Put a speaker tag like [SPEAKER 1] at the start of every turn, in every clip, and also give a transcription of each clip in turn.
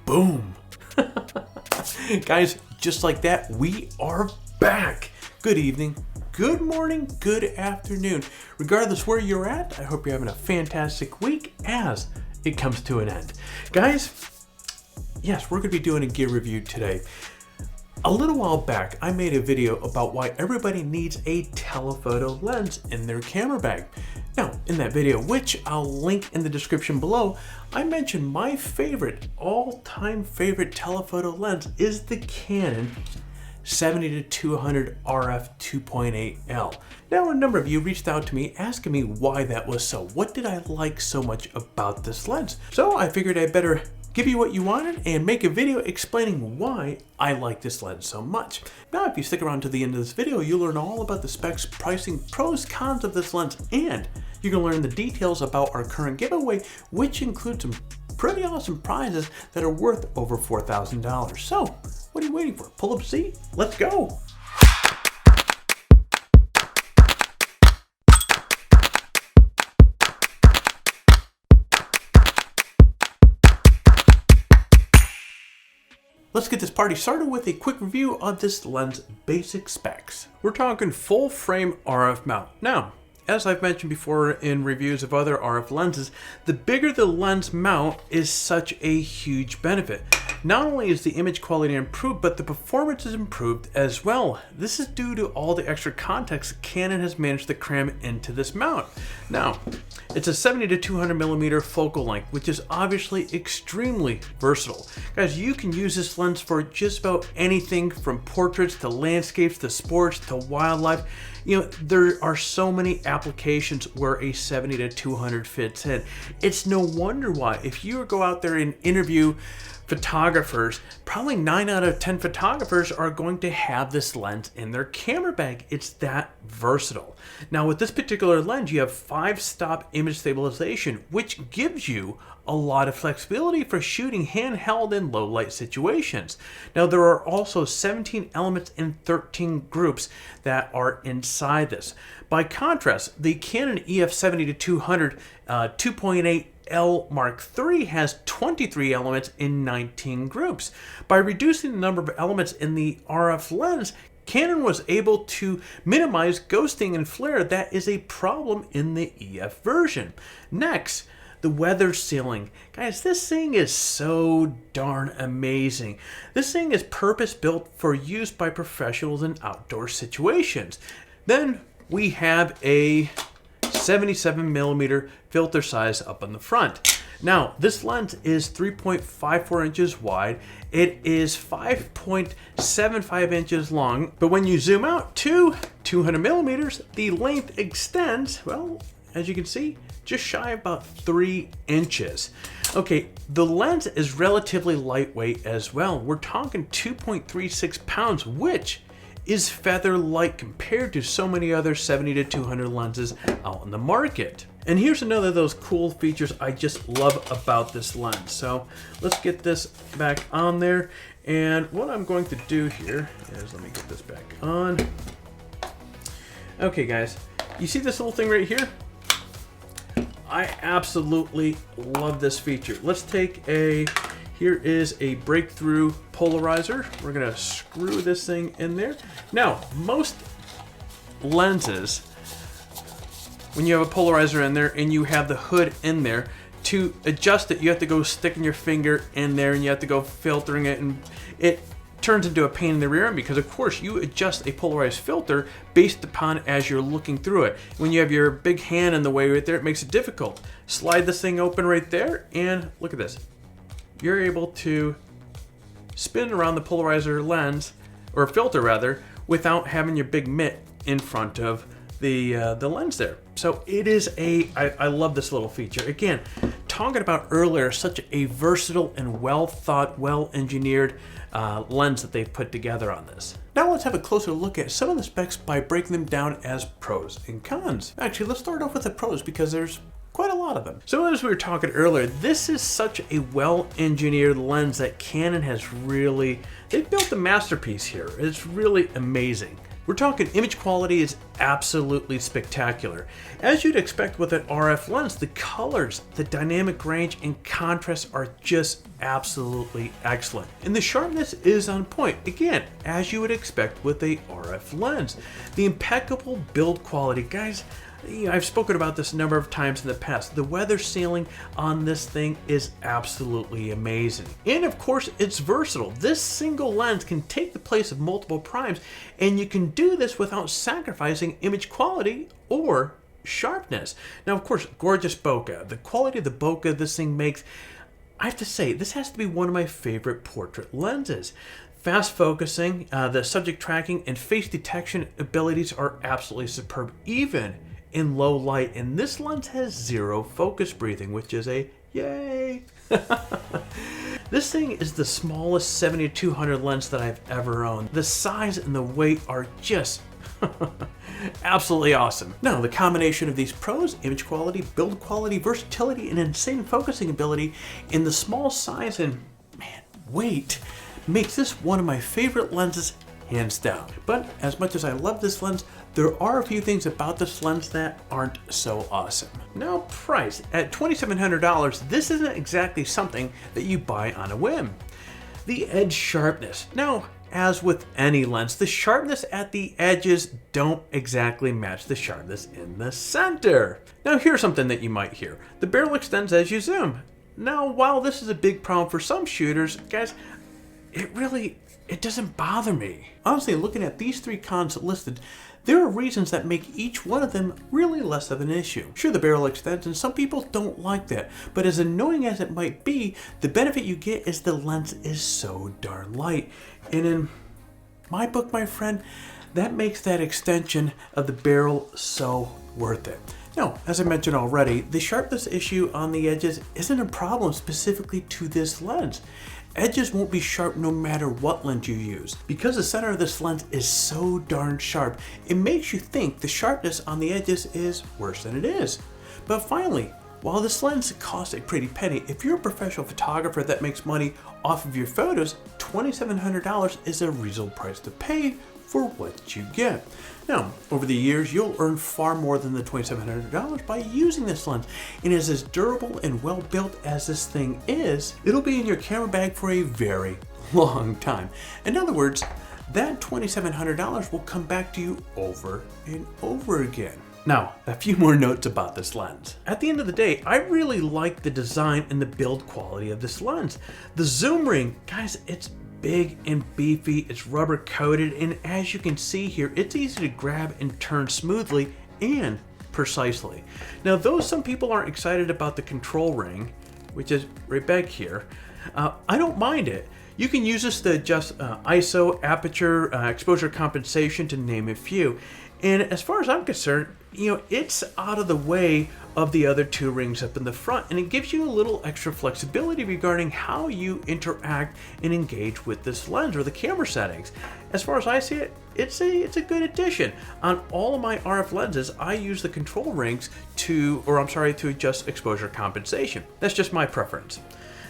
[SPEAKER 1] Boom. Guys, just like that, we are back. Good evening, good morning, good afternoon. Regardless where you're at, I hope you're having a fantastic week as it comes to an end. Guys, yes, we're going to be doing a gear review today. A little while back, I made a video about why everybody needs a telephoto lens in their camera bag. Now, in that video, which I'll link in the description below, I mentioned my favorite, all-time favorite telephoto lens is the Canon 70-200 RF 2.8L. Now, a number of you reached out to me asking me why that was so. What did I like so much about this lens? So I figured I'd better give you what you wanted and make a video explaining why I like this lens so much. Now, if you stick around to the end of this video, you'll learn all about the specs, pricing, pros, cons of this lens, and you're going to learn the details about our current giveaway, which includes some pretty awesome prizes that are worth over $4,000. So, what are you waiting for? Pull up a seat, let's go. Let's get this party started with a quick review of this lens basic specs. We're talking full frame RF mount. Now, as I've mentioned before in reviews of other RF lenses, the bigger the lens mount is such a huge benefit. Not only is the image quality improved, but the performance is improved as well. This is due to all the extra context Canon has managed to cram into this mount. Now, it's a 70-200mm focal length, which is obviously extremely versatile. Guys, you can use this lens for just about anything from portraits to landscapes to sports to wildlife. You know, there are so many applications where a 70-200 fits in. It's no wonder why, if you go out there and interview photographers, probably 9 out of 10 photographers are going to have this lens in their camera bag. It's that versatile. Now, with this particular lens, you have 5-stop image stabilization, which gives you a lot of flexibility for shooting handheld in low light situations. Now, there are also 17 elements in 13 groups that are inside this. By contrast, the Canon EF 70-200 2.8L Mark III has 23 elements in 19 groups. By reducing the number of elements in the RF lens, Canon was able to minimize ghosting and flare that is a problem in the EF version. Next, the weather sealing. Guys, this thing is so darn amazing. This thing is purpose-built for use by professionals in outdoor situations. Then we have a 77mm filter size up on the front. Now, this lens is 3.54 inches wide. It is 5.75 inches long, but when you zoom out to 200mm, the length extends, well, as you can see, just shy of about 3 inches. Okay, the lens is relatively lightweight as well. We're talking 2.36 pounds, which is feather light compared to so many other 70-200 lenses out in the market. And here's another of those cool features I just love about this lens. So let's get this back on there. And what I'm going to do here is, let me get this back on. Okay guys, you see this little thing right here? I absolutely love this feature. Let's take here is a breakthrough polarizer. We're gonna screw this thing in there. Now, most lenses, when you have a polarizer in there and you have the hood in there, to adjust it, you have to go sticking your finger in there and you have to go filtering it, and it turns into a pain in the rear end because, of course, you adjust a polarized filter based upon as you're looking through it. When you have your big hand in the way right there, it makes it difficult. Slide this thing open right there and look at this. You're able to spin around the polarizer lens, or filter rather, without having your big mitt in front of the lens there. So it is I love this little feature. Again, talking about earlier, such a versatile and well thought, well engineered lens that they've put together on this. Now let's have a closer look at some of the specs by breaking them down as pros and cons. Actually, let's start off with the pros because there's quite a lot of them. So as we were talking earlier, this is such a well-engineered lens that Canon has really, they've built a masterpiece here. It's really amazing. We're talking image quality is absolutely spectacular. As you'd expect with an RF lens, the colors, the dynamic range, and contrast are just absolutely excellent. And the sharpness is on point, again, as you would expect with a RF lens. The impeccable build quality, guys, I've spoken about this a number of times in the past. The weather sealing on this thing is absolutely amazing. And of course, it's versatile. This single lens can take the place of multiple primes, and you can do this without sacrificing image quality or sharpness. Now, of course, gorgeous bokeh. The quality of the bokeh this thing makes, I have to say, this has to be one of my favorite portrait lenses. Fast focusing, the subject tracking, and face detection abilities are absolutely superb, even in low light, and this lens has zero focus breathing, which is a yay. This thing is the smallest 70-200 lens that I've ever owned. The size and the weight are just absolutely awesome. Now, the combination of these pros, image quality, build quality, versatility, and insane focusing ability in the small size and, man, weight makes this one of my favorite lenses, hands down. But as much as I love this lens, there are a few things about this lens that aren't so awesome. Now, price. At $2,700, this isn't exactly something that you buy on a whim. The edge sharpness. Now, as with any lens, the sharpness at the edges don't exactly match the sharpness in the center. Now, here's something that you might hear. The barrel extends as you zoom. Now, while this is a big problem for some shooters, guys, it doesn't bother me. Honestly, looking at these three cons listed, there are reasons that make each one of them really less of an issue. Sure, the barrel extends, and some people don't like that, but as annoying as it might be, the benefit you get is the lens is so darn light. And in my book, my friend, that makes that extension of the barrel so worth it. Now, as I mentioned already, the sharpness issue on the edges isn't a problem specifically to this lens. Edges won't be sharp no matter what lens you use. Because the center of this lens is so darn sharp, it makes you think the sharpness on the edges is worse than it is. But finally, while this lens costs a pretty penny, if you're a professional photographer that makes money off of your photos, $2,700 is a reasonable price to pay for what you get. Now, over the years, you'll earn far more than the $2,700 by using this lens, and is as durable and well built as this thing is, it'll be in your camera bag for a very long time. In other words, that $2,700 will come back to you over and over again. Now, a few more notes about this lens. At the end of the day, I really like the design and the build quality of this lens. The zoom ring, guys, it's big and beefy, it's rubber coated, and as you can see here, it's easy to grab and turn smoothly and precisely. Now, though some people aren't excited about the control ring, which is right back here, I don't mind it. You can use this to adjust ISO, aperture, exposure compensation, to name a few. And as far as I'm concerned, it's out of the way of the other two rings up in the front, and it gives you a little extra flexibility regarding how you interact and engage with this lens or the camera settings. As far as I see it, it's a good addition. On all of my RF lenses, I use the control rings to adjust exposure compensation. That's just my preference.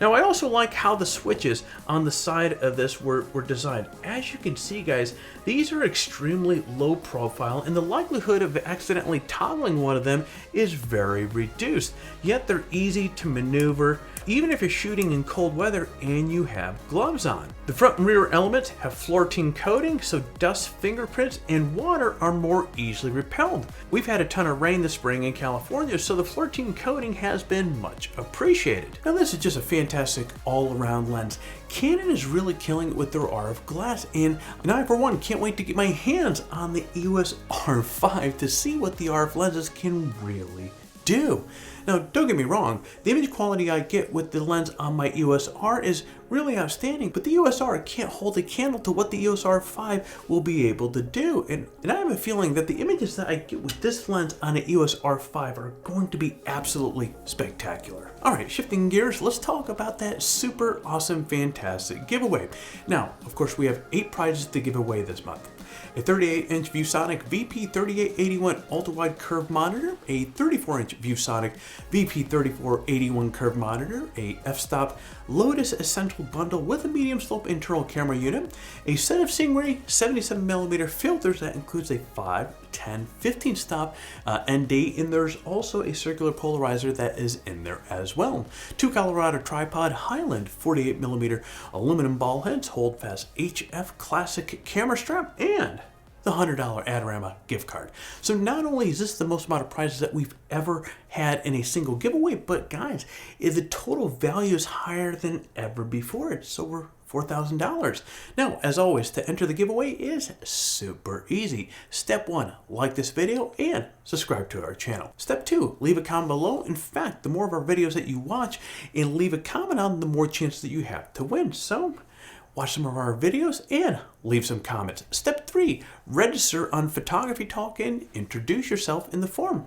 [SPEAKER 1] Now, I also like how the switches on the side of this were designed. As you can see, guys, these are extremely low profile, and the likelihood of accidentally toggling one of them is very reduced, yet they're easy to maneuver, even if you're shooting in cold weather and you have gloves on. The front and rear elements have fluorine coating, so dust, fingerprints, and water are more easily repelled. We've had a ton of rain this spring in California, so the fluorine coating has been much appreciated. Now, this is just a fantastic all-around lens. Canon is really killing it with their RF glass, and I, for one, can't wait to get my hands on the EOS R5 to see what the RF lenses can really do. Now, don't get me wrong, the image quality I get with the lens on my EOS R is really outstanding, but the EOS R can't hold a candle to what the EOS R5 will be able to do. And I have a feeling that the images that I get with this lens on an EOS R5 are going to be absolutely spectacular. All right, shifting gears, let's talk about that super awesome, fantastic giveaway. Now, of course, we have 8 prizes to give away this month. a 38-inch ViewSonic VP3881 ultra-wide curved monitor, a 34-inch ViewSonic VP3481 curved monitor, a f-stop Lotus Essential bundle with a medium slope internal camera unit, a set of Stingray 77mm filters that includes a 5, 10, 15 stop end date, and there's also a circular polarizer that is in there as well. 2 Colorado tripod Highland 48mm aluminum ball heads, hold fast HF classic camera strap, and the $100 Adorama gift card. So not only is this the most amount of prizes that we've ever had in a single giveaway, but guys, the total value is higher than ever before. It's over $4,000. Now, as always, to enter the giveaway is super easy. Step 1, like this video and subscribe to our channel. Step 2, leave a comment below. In fact, the more of our videos that you watch and leave a comment on, the more chance that you have to win. So watch some of our videos and leave some comments. Step 3, register on PhotographyTalk and introduce yourself in the forum.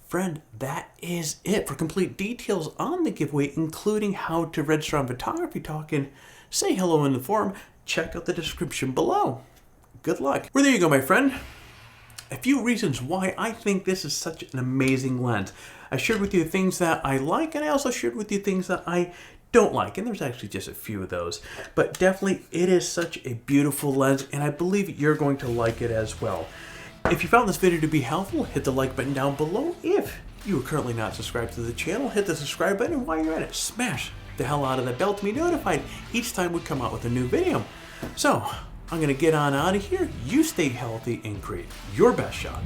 [SPEAKER 1] Friend, that is it. For complete details on the giveaway, including how to register on PhotographyTalk and say hello in the forum, check out the description below. Good luck. Well, there you go, my friend. A few reasons why I think this is such an amazing lens. I shared with you things that I like, and I also shared with you things that I don't like, and there's actually just a few of those. But definitely, it is such a beautiful lens, and I believe you're going to like it as well. If you found this video to be helpful, hit the like button down below. If you are currently not subscribed to the channel, hit the subscribe button, and while you're at it, smash the hell out of that bell to be notified each time we come out with a new video. So, I'm going to get on out of here. You stay healthy and create your best shot.